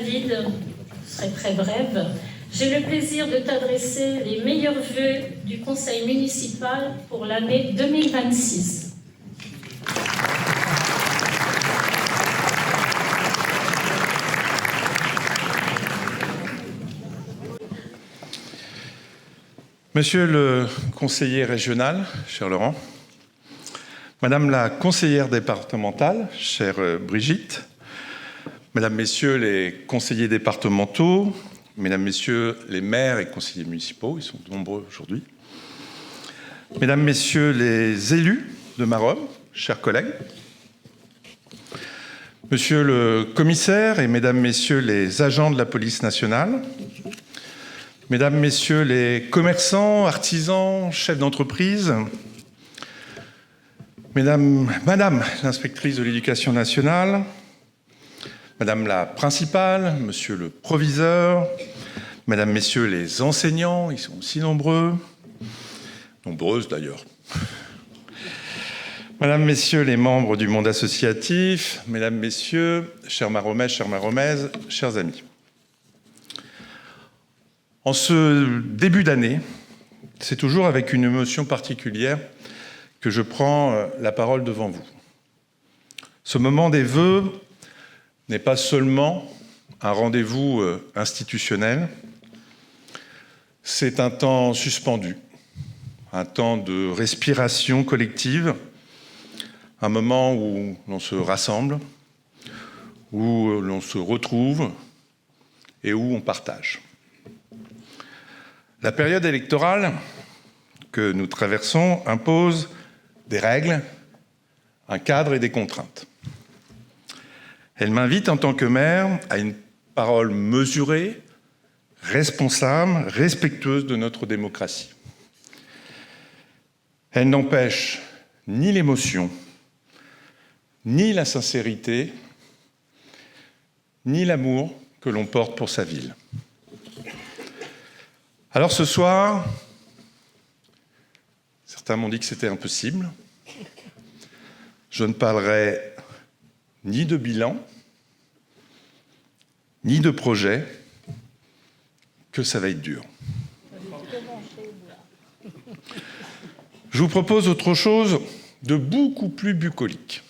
David, je serai très brève. J'ai le plaisir de t'adresser les meilleurs vœux du conseil municipal pour l'année 2026. Monsieur le conseiller régional, cher Laurent, Madame la conseillère départementale, chère Brigitte, Mesdames, Messieurs les conseillers départementaux, Mesdames, Messieurs les maires et conseillers municipaux, ils sont nombreux aujourd'hui, Mesdames, Messieurs les élus de Maromme, chers collègues, Monsieur le commissaire et Mesdames, Messieurs les agents de la police nationale, Mesdames, Messieurs les commerçants, artisans, chefs d'entreprise, Madame l'inspectrice de l'éducation nationale, Madame la principale, Monsieur le proviseur, Mesdames, Messieurs les enseignants, ils sont aussi nombreux, nombreuses d'ailleurs, Mesdames, Messieurs les membres du monde associatif, Mesdames, Messieurs, chers Maromaises, chers amis. En ce début d'année, c'est toujours avec une émotion particulière que je prends la parole devant vous. Ce moment des vœux n'est pas seulement un rendez-vous institutionnel, c'est un temps suspendu, un temps de respiration collective, un moment où l'on se rassemble, où l'on se retrouve et où on partage. La période électorale que nous traversons impose des règles, un cadre et des contraintes. Elle m'invite en tant que maire à une parole mesurée, responsable, respectueuse de notre démocratie. Elle n'empêche ni l'émotion, ni la sincérité, ni l'amour que l'on porte pour sa ville. Alors ce soir, certains m'ont dit que c'était impossible. Je ne parlerai ni de bilan, ni de projet, que ça va être dur. Je vous propose autre chose de beaucoup plus bucolique.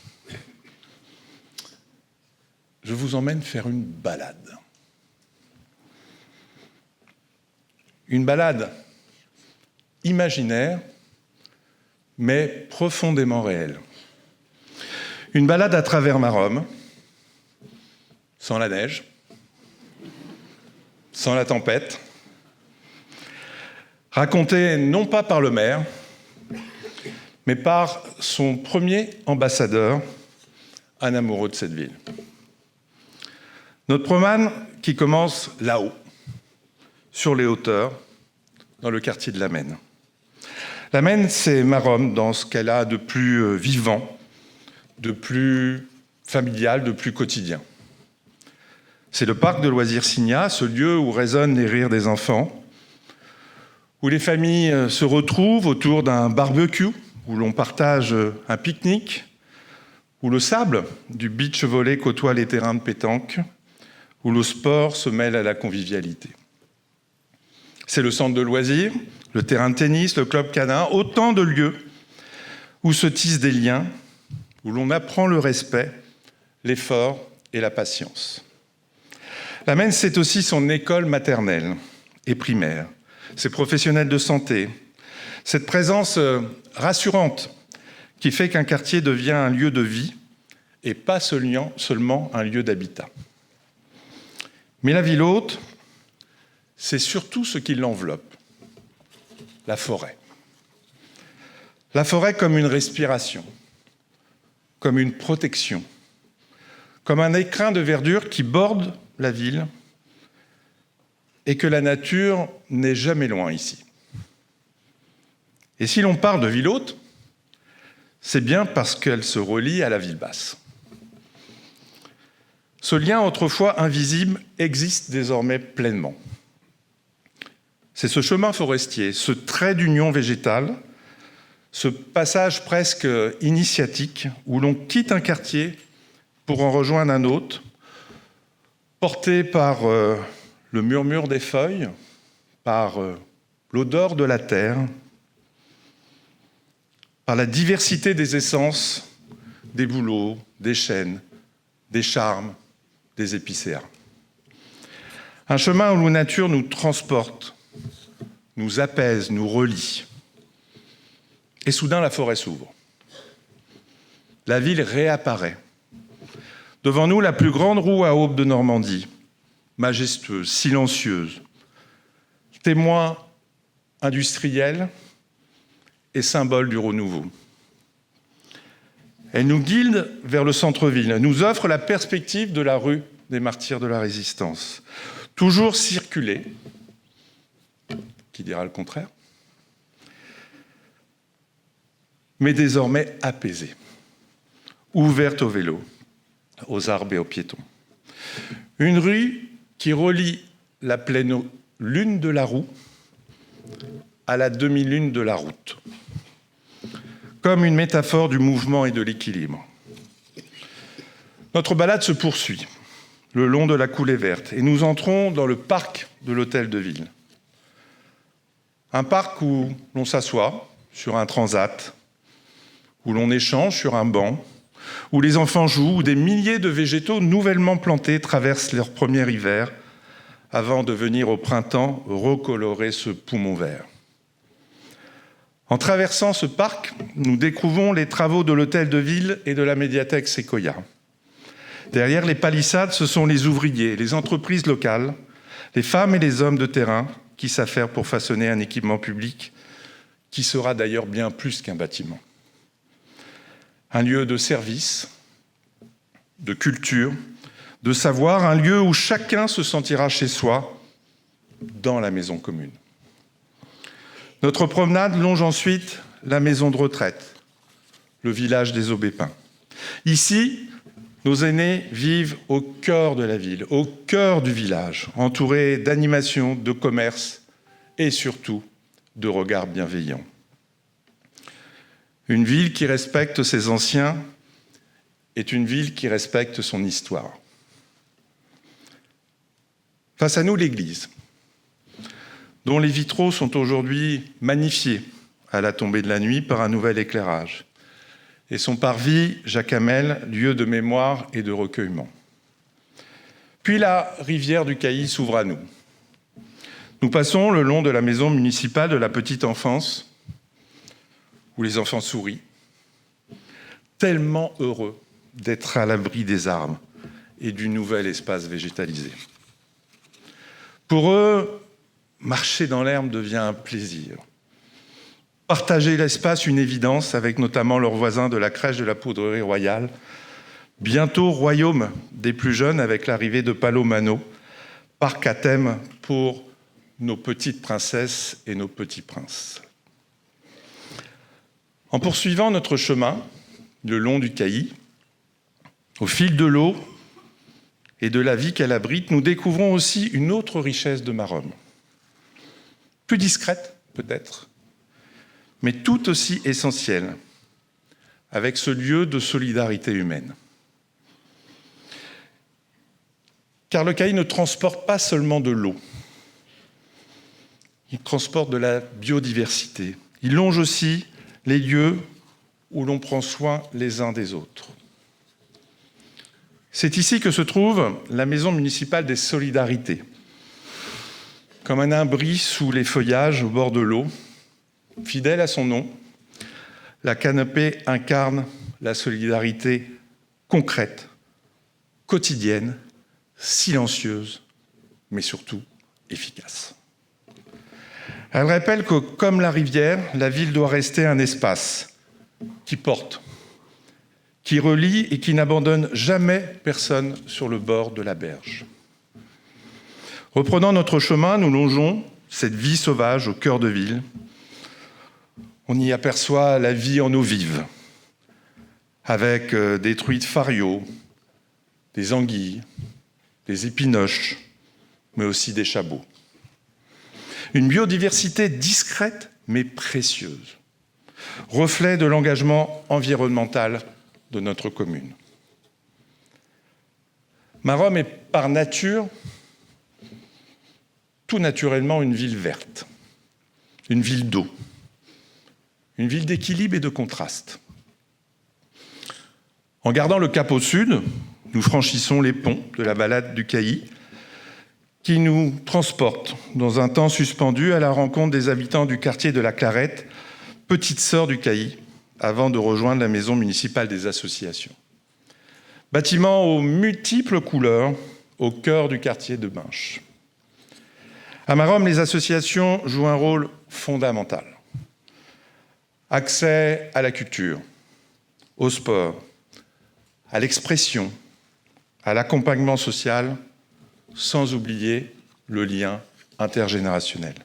Je vous emmène faire une balade. Une balade imaginaire, mais profondément réelle. Une balade à travers Maromme, sans la neige, sans la tempête, racontée non pas par le maire, mais par son premier ambassadeur, un amoureux de cette ville. Notre promenade qui commence là-haut, sur les hauteurs, dans le quartier de la Maine. La Maine, c'est Maromme dans ce qu'elle a de plus vivant, de plus familial, de plus quotidien. C'est le parc de loisirs Signa, ce lieu où résonnent les rires des enfants, où les familles se retrouvent autour d'un barbecue, où l'on partage un pique-nique, où le sable du beach volley côtoie les terrains de pétanque, où le sport se mêle à la convivialité. C'est le centre de loisirs, le terrain de tennis, le club canin, autant de lieux où se tissent des liens, où l'on apprend le respect, l'effort et la patience. La Maine, c'est aussi son école maternelle et primaire, ses professionnels de santé, cette présence rassurante qui fait qu'un quartier devient un lieu de vie et pas seulement un lieu d'habitat. Mais la ville haute, c'est surtout ce qui l'enveloppe, la forêt. La forêt comme une respiration, comme une protection, comme un écrin de verdure qui borde la ville et que la nature n'est jamais loin ici. Et si l'on parle de ville haute, c'est bien parce qu'elle se relie à la ville basse. Ce lien autrefois invisible existe désormais pleinement. C'est ce chemin forestier, ce trait d'union végétale, ce passage presque initiatique où l'on quitte un quartier pour en rejoindre un autre, porté par le murmure des feuilles, par l'odeur de la terre, par la diversité des essences, des bouleaux, des chênes, des charmes, des épicéas. Un chemin où la nature nous transporte, nous apaise, nous relie. Et soudain, la forêt s'ouvre. La ville réapparaît. Devant nous, la plus grande roue à aube de Normandie, majestueuse, silencieuse, témoin industriel et symbole du renouveau. Elle nous guide vers le centre-ville, elle nous offre la perspective de la rue des martyrs de la Résistance. Toujours circulée, qui dira le contraire, mais désormais apaisée, ouverte au vélo, aux arbres et aux piétons. Une rue qui relie la pleine lune de la roue à la demi-lune de la route, comme une métaphore du mouvement et de l'équilibre. Notre balade se poursuit le long de la coulée verte et nous entrons dans le parc de l'Hôtel de Ville. Un parc où l'on s'assoit sur un transat, où l'on échange sur un banc, où les enfants jouent, où des milliers de végétaux nouvellement plantés traversent leur premier hiver avant de venir au printemps recolorer ce poumon vert. En traversant ce parc, nous découvrons les travaux de l'Hôtel de Ville et de la médiathèque Séquoia. Derrière les palissades, ce sont les ouvriers, les entreprises locales, les femmes et les hommes de terrain qui s'affairent pour façonner un équipement public qui sera d'ailleurs bien plus qu'un bâtiment. Un lieu de service, de culture, de savoir, un lieu où chacun se sentira chez soi dans la maison commune. Notre promenade longe ensuite la maison de retraite, le village des Aubépins. Ici, nos aînés vivent au cœur de la ville, au cœur du village, entourés d'animations, de commerces et surtout de regards bienveillants. Une ville qui respecte ses anciens est une ville qui respecte son histoire. Face à nous, l'Église, dont les vitraux sont aujourd'hui magnifiés à la tombée de la nuit par un nouvel éclairage, et son parvis, Jacques Hamel, lieu de mémoire et de recueillement. Puis la rivière du Cailly s'ouvre à nous. Nous passons le long de la maison municipale de la petite enfance, où les enfants sourient, tellement heureux d'être à l'abri des arbres et du nouvel espace végétalisé. Pour eux, marcher dans l'herbe devient un plaisir. Partager l'espace, une évidence, avec notamment leurs voisins de la crèche de la Poudrerie Royale. Bientôt, royaume des plus jeunes avec l'arrivée de Palomano, parc à thème pour nos petites princesses et nos petits princes. En poursuivant notre chemin le long du Cailly, au fil de l'eau et de la vie qu'elle abrite, nous découvrons aussi une autre richesse de Maromme. Plus discrète, peut-être, mais tout aussi essentielle, avec ce lieu de solidarité humaine. Car le Cailly ne transporte pas seulement de l'eau, il transporte de la biodiversité. Il longe aussi les lieux où l'on prend soin les uns des autres. C'est ici que se trouve la maison municipale des solidarités. Comme un abri sous les feuillages au bord de l'eau, fidèle à son nom, la canopée incarne la solidarité concrète, quotidienne, silencieuse, mais surtout efficace. Elle rappelle que, comme la rivière, la ville doit rester un espace qui porte, qui relie et qui n'abandonne jamais personne sur le bord de la berge. Reprenant notre chemin, nous longeons cette vie sauvage au cœur de ville. On y aperçoit la vie en eau vive, avec des truites farios, des anguilles, des épinoches, mais aussi des chabots. Une biodiversité discrète mais précieuse, reflet de l'engagement environnemental de notre commune. Maromme est par nature, tout naturellement, une ville verte, une ville d'eau, une ville d'équilibre et de contraste. En gardant le cap au sud, nous franchissons les ponts de la balade du Cailly, qui nous transporte dans un temps suspendu à la rencontre des habitants du quartier de la Clarette, petite sœur du Cailly, avant de rejoindre la maison municipale des associations. Bâtiment aux multiples couleurs au cœur du quartier de Binche. À Maromme, les associations jouent un rôle fondamental. Accès à la culture, au sport, à l'expression, à l'accompagnement social, sans oublier le lien intergénérationnel.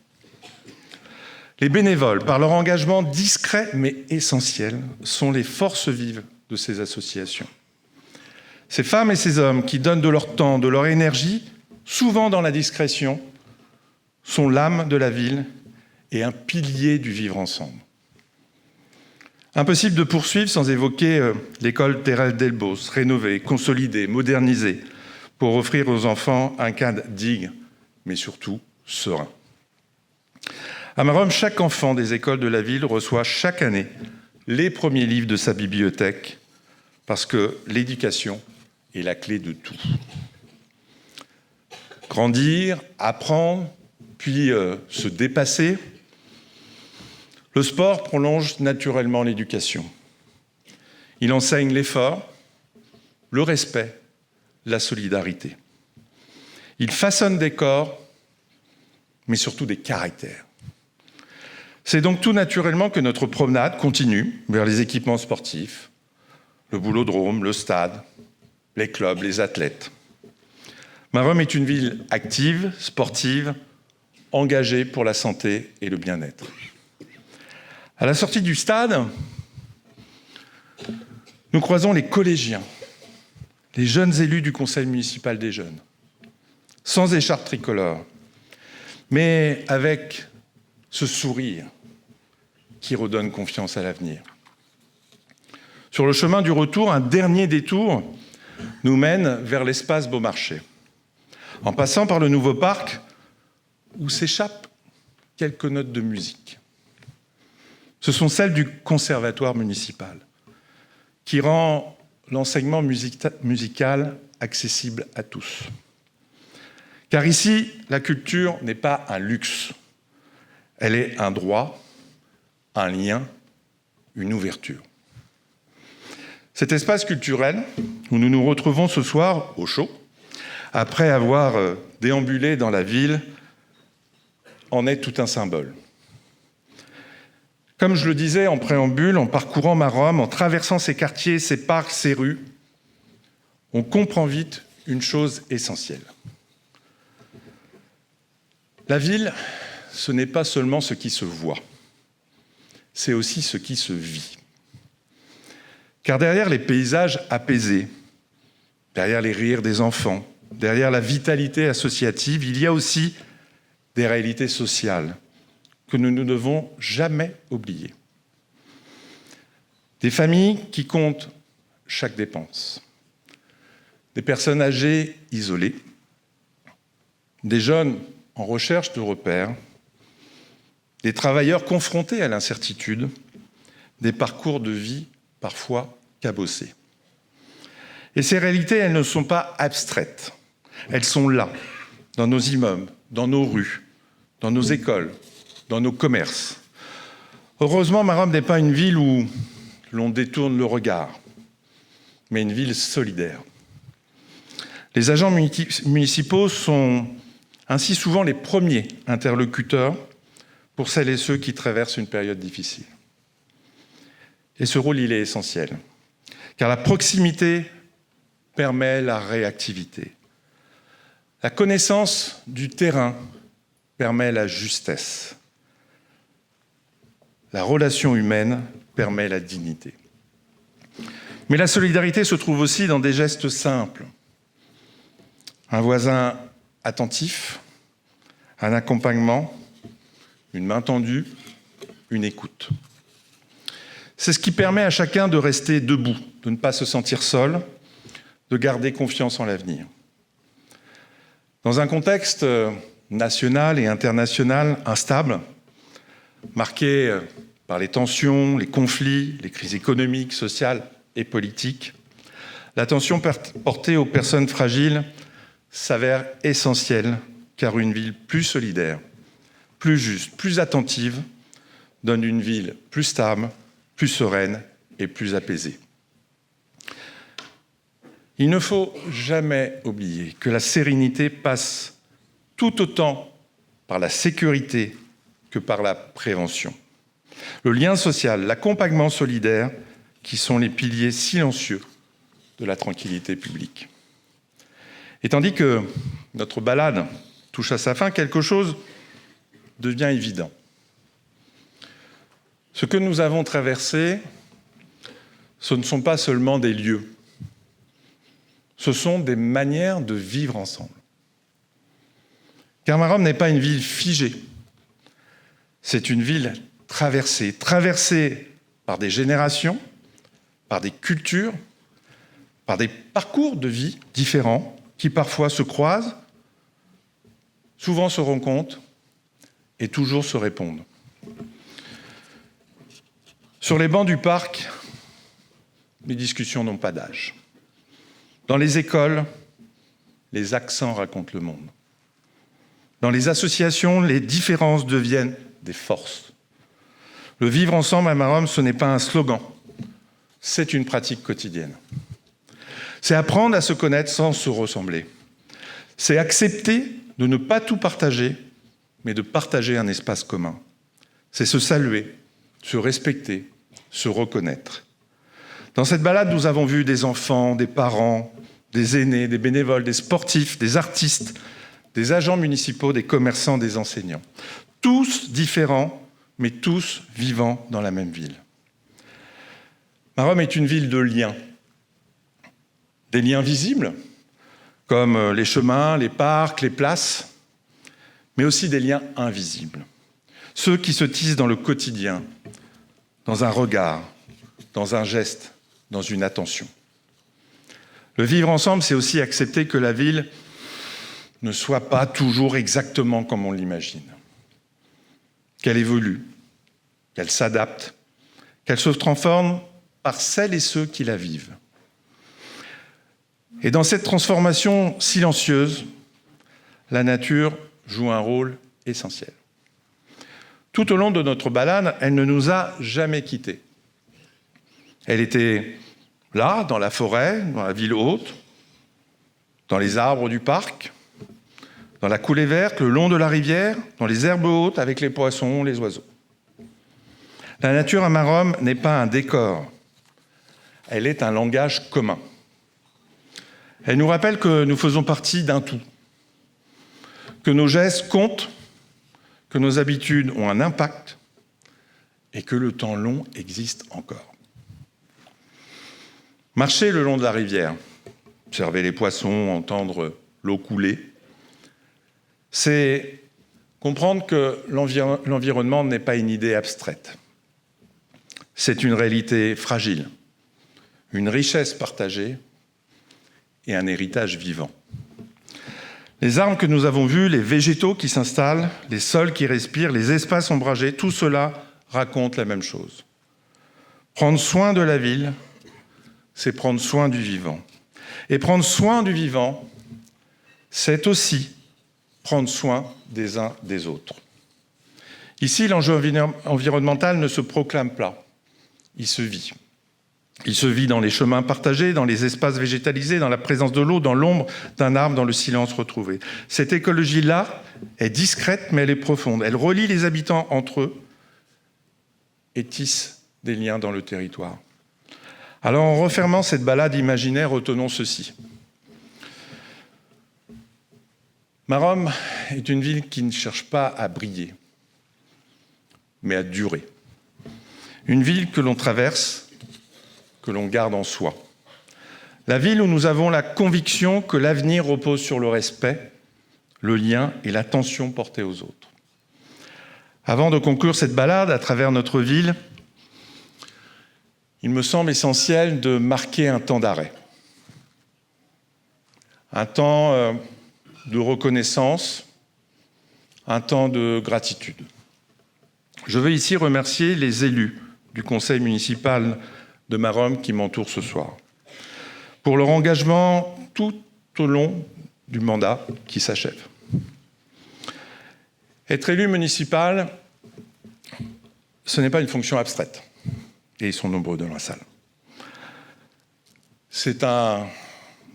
Les bénévoles, par leur engagement discret mais essentiel, sont les forces vives de ces associations. Ces femmes et ces hommes qui donnent de leur temps, de leur énergie, souvent dans la discrétion, sont l'âme de la ville et un pilier du vivre ensemble. Impossible de poursuivre sans évoquer l'école Thérèse Delbos, rénovée, consolidée, modernisée, pour offrir aux enfants un cadre digne, mais surtout serein. À Maromme, chaque enfant des écoles de la ville reçoit chaque année les premiers livres de sa bibliothèque, parce que l'éducation est la clé de tout. Grandir, apprendre, puis se dépasser, le sport prolonge naturellement l'éducation. Il enseigne l'effort, le respect, la solidarité. Il façonne des corps, mais surtout des caractères. C'est donc tout naturellement que notre promenade continue vers les équipements sportifs, le boulodrome, le stade, les clubs, les athlètes. Maromme est une ville active, sportive, engagée pour la santé et le bien-être. À la sortie du stade, nous croisons les collégiens, les jeunes élus du conseil municipal des jeunes, sans écharpe tricolore, mais avec ce sourire qui redonne confiance à l'avenir. Sur le chemin du retour, un dernier détour nous mène vers l'espace Beaumarchais, en passant par le nouveau parc où s'échappent quelques notes de musique. Ce sont celles du conservatoire municipal, qui rend l'enseignement musical accessible à tous. Car ici, la culture n'est pas un luxe, elle est un droit, un lien, une ouverture. Cet espace culturel, où nous nous retrouvons ce soir au chaud, après avoir déambulé dans la ville, en est tout un symbole. Comme je le disais en préambule, en parcourant Maromme, en traversant ses quartiers, ses parcs, ses rues, on comprend vite une chose essentielle. La ville, ce n'est pas seulement ce qui se voit, c'est aussi ce qui se vit. Car derrière les paysages apaisés, derrière les rires des enfants, derrière la vitalité associative, il y a aussi des réalités sociales que nous ne devons jamais oublier. Des familles qui comptent chaque dépense, des personnes âgées isolées, des jeunes en recherche de repères, des travailleurs confrontés à l'incertitude, des parcours de vie parfois cabossés. Et ces réalités, elles ne sont pas abstraites. Elles sont là, dans nos immeubles, dans nos rues, dans nos écoles, dans nos commerces. Heureusement, Maromme n'est pas une ville où l'on détourne le regard, mais une ville solidaire. Les agents municipaux sont ainsi souvent les premiers interlocuteurs pour celles et ceux qui traversent une période difficile. Et ce rôle, il est essentiel, car la proximité permet la réactivité. La connaissance du terrain permet la justesse. La relation humaine permet la dignité. Mais la solidarité se trouve aussi dans des gestes simples. Un voisin attentif, un accompagnement, une main tendue, une écoute. C'est ce qui permet à chacun de rester debout, de ne pas se sentir seul, de garder confiance en l'avenir. Dans un contexte national et international instable, marqué par les tensions, les conflits, les crises économiques, sociales et politiques, l'attention portée aux personnes fragiles s'avère essentielle, car une ville plus solidaire, plus juste, plus attentive, donne une ville plus stable, plus sereine et plus apaisée. Il ne faut jamais oublier que la sérénité passe tout autant par la sécurité que par la prévention. Le lien social, l'accompagnement solidaire, qui sont les piliers silencieux de la tranquillité publique. Et tandis que notre balade touche à sa fin, quelque chose devient évident. Ce que nous avons traversé, ce ne sont pas seulement des lieux, ce sont des manières de vivre ensemble. Car Maromme n'est pas une ville figée, c'est une ville traversée par des générations, par des cultures, par des parcours de vie différents qui parfois se croisent, souvent se rencontrent et toujours se répondent. Sur les bancs du parc, les discussions n'ont pas d'âge. Dans les écoles, les accents racontent le monde. Dans les associations, les différences deviennent des forces. Le vivre ensemble à Maromme, ce n'est pas un slogan, c'est une pratique quotidienne. C'est apprendre à se connaître sans se ressembler. C'est accepter de ne pas tout partager, mais de partager un espace commun. C'est se saluer, se respecter, se reconnaître. Dans cette balade, nous avons vu des enfants, des parents, des aînés, des bénévoles, des sportifs, des artistes, des agents municipaux, des commerçants, des enseignants. Tous différents, mais tous vivant dans la même ville. Maromme est une ville de liens. Des liens visibles, comme les chemins, les parcs, les places, mais aussi des liens invisibles. Ceux qui se tissent dans le quotidien, dans un regard, dans un geste, dans une attention. Le vivre ensemble, c'est aussi accepter que la ville ne soit pas toujours exactement comme on l'imagine. Qu'elle évolue, qu'elle s'adapte, qu'elle se transforme par celles et ceux qui la vivent. Et dans cette transformation silencieuse, la nature joue un rôle essentiel. Tout au long de notre balade, elle ne nous a jamais quittés. Elle était là, dans la forêt, dans la ville haute, dans les arbres du parc, dans la coulée verte, le long de la rivière, dans les herbes hautes, avec les poissons, les oiseaux. La nature à Maromme n'est pas un décor, elle est un langage commun. Elle nous rappelle que nous faisons partie d'un tout, que nos gestes comptent, que nos habitudes ont un impact et que le temps long existe encore. Marcher le long de la rivière, observer les poissons, entendre l'eau couler, c'est comprendre que l'environnement n'est pas une idée abstraite. C'est une réalité fragile, une richesse partagée et un héritage vivant. Les arbres que nous avons vus, les végétaux qui s'installent, les sols qui respirent, les espaces ombragés, tout cela raconte la même chose. Prendre soin de la ville, c'est prendre soin du vivant. Et prendre soin du vivant, c'est aussi prendre soin des uns des autres. Ici, l'enjeu environnemental ne se proclame pas, il se vit. Il se vit dans les chemins partagés, dans les espaces végétalisés, dans la présence de l'eau, dans l'ombre d'un arbre, dans le silence retrouvé. Cette écologie-là est discrète, mais elle est profonde. Elle relie les habitants entre eux et tisse des liens dans le territoire. Alors, en refermant cette balade imaginaire, retenons ceci. Maromme est une ville qui ne cherche pas à briller, mais à durer. Une ville que l'on traverse, que l'on garde en soi. La ville où nous avons la conviction que l'avenir repose sur le respect, le lien et l'attention portée aux autres. Avant de conclure cette balade à travers notre ville, il me semble essentiel de marquer un temps d'arrêt. Un temps de reconnaissance, un temps de gratitude. Je veux ici remercier les élus du conseil municipal de Maromme qui m'entourent ce soir pour leur engagement tout au long du mandat qui s'achève. Être élu municipal, ce n'est pas une fonction abstraite, et ils sont nombreux dans la salle. C'est un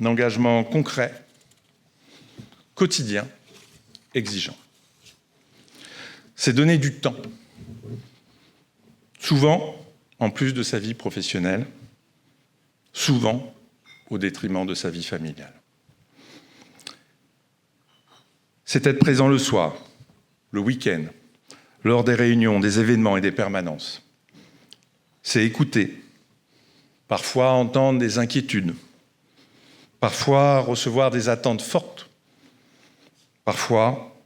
engagement concret, quotidien, exigeant. C'est donner du temps, souvent en plus de sa vie professionnelle, souvent au détriment de sa vie familiale. C'est être présent le soir, le week-end, lors des réunions, des événements et des permanences. C'est écouter, parfois entendre des inquiétudes, parfois recevoir des attentes fortes, parfois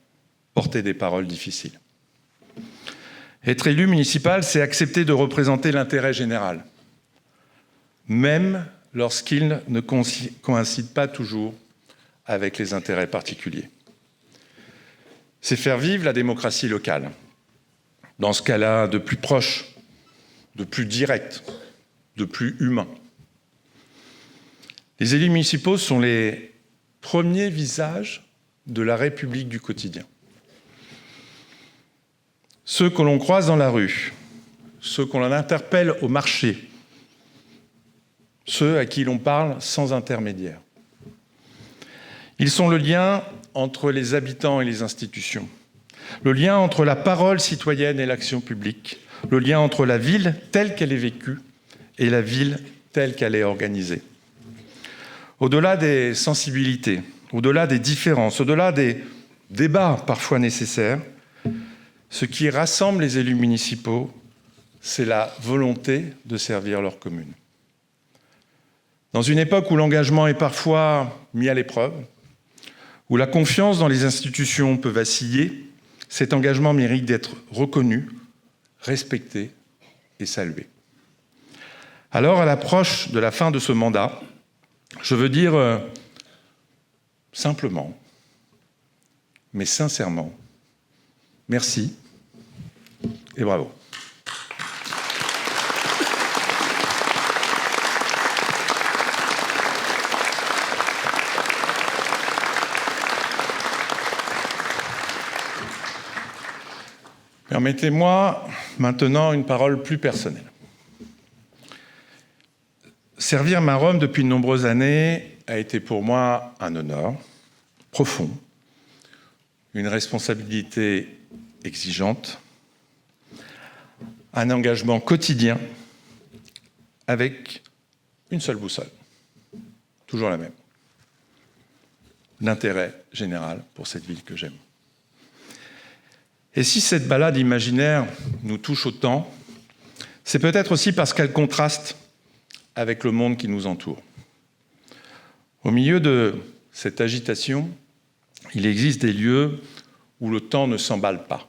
porter des paroles difficiles. Être élu municipal, c'est accepter de représenter l'intérêt général, même lorsqu'il ne coïncide pas toujours avec les intérêts particuliers. C'est faire vivre la démocratie locale, dans ce cas-là de plus proche, de plus direct, de plus humain. Les élus municipaux sont les premiers visages de la République du quotidien. Ceux que l'on croise dans la rue, ceux qu'on interpelle au marché, ceux à qui l'on parle sans intermédiaire. Ils sont le lien entre les habitants et les institutions, le lien entre la parole citoyenne et l'action publique, le lien entre la ville telle qu'elle est vécue et la ville telle qu'elle est organisée. Au-delà des sensibilités, au-delà des différences, au-delà des débats parfois nécessaires, ce qui rassemble les élus municipaux, c'est la volonté de servir leur commune. Dans une époque où l'engagement est parfois mis à l'épreuve, où la confiance dans les institutions peut vaciller, cet engagement mérite d'être reconnu, respecté et salué. Alors, à l'approche de la fin de ce mandat, je veux dire simplement, mais sincèrement, merci et bravo. Permettez-moi maintenant une parole plus personnelle. Servir Maromme depuis de nombreuses années a été pour moi un honneur profond, une responsabilité exigeante, un engagement quotidien avec une seule boussole, toujours la même, l'intérêt général pour cette ville que j'aime. Et si cette balade imaginaire nous touche autant, c'est peut-être aussi parce qu'elle contraste avec le monde qui nous entoure. Au milieu de cette agitation, il existe des lieux où le temps ne s'emballe pas.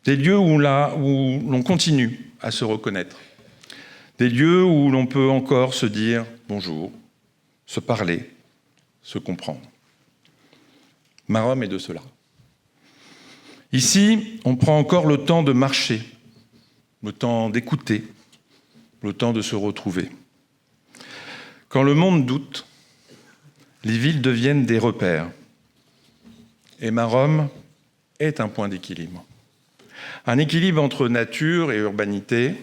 Des lieux où l'on continue à se reconnaître. Des lieux où l'on peut encore se dire bonjour, se parler, se comprendre. Maromme est de cela. Ici, on prend encore le temps de marcher, le temps d'écouter, le temps de se retrouver. Quand le monde doute, les villes deviennent des repères. Et Maromme est un point d'équilibre. Un équilibre entre nature et urbanité,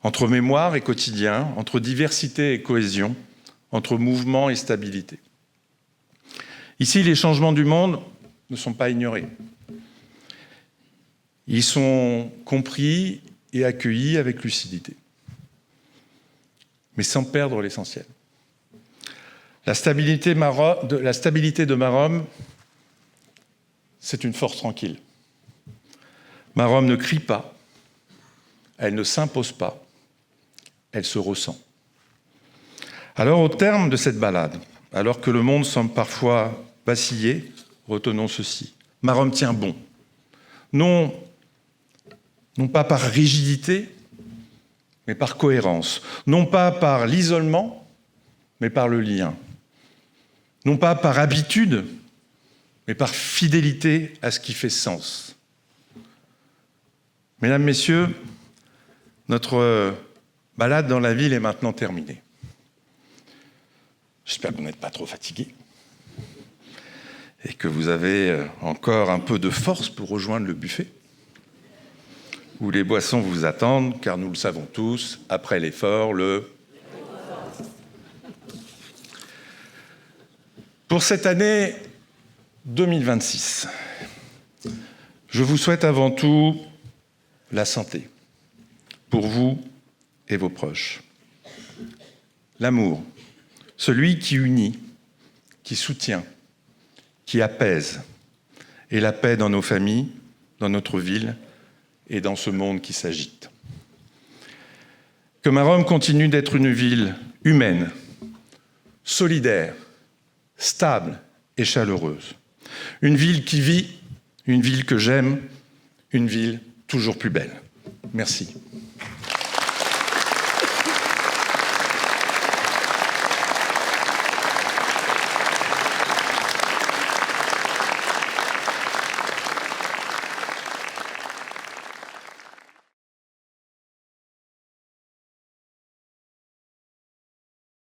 entre mémoire et quotidien, entre diversité et cohésion, entre mouvement et stabilité. Ici, les changements du monde ne sont pas ignorés. Ils sont compris et accueillis avec lucidité, mais sans perdre l'essentiel. La stabilité de Maromme, c'est une force tranquille. Maromme ne crie pas, elle ne s'impose pas, elle se ressent. Alors, au terme de cette balade, alors que le monde semble parfois vaciller, retenons ceci. Maromme tient bon. Non pas par rigidité, mais par cohérence. Non pas par l'isolement, mais par le lien. non pas par habitude, mais par fidélité à ce qui fait sens. Mesdames, Messieurs, notre balade dans la ville est maintenant terminée. J'espère que vous n'êtes pas trop fatigués et que vous avez encore un peu de force pour rejoindre le buffet où les boissons vous attendent, car nous le savons tous, après l'effort, Pour cette année 2026, je vous souhaite avant tout la santé, pour vous et vos proches. L'amour, celui qui unit, qui soutient, qui apaise, et la paix dans nos familles, dans notre ville et dans ce monde qui s'agite. Que Maromme continue d'être une ville humaine, solidaire, stable et chaleureuse. Une ville qui vit, une ville que j'aime, une ville toujours plus belle. Merci.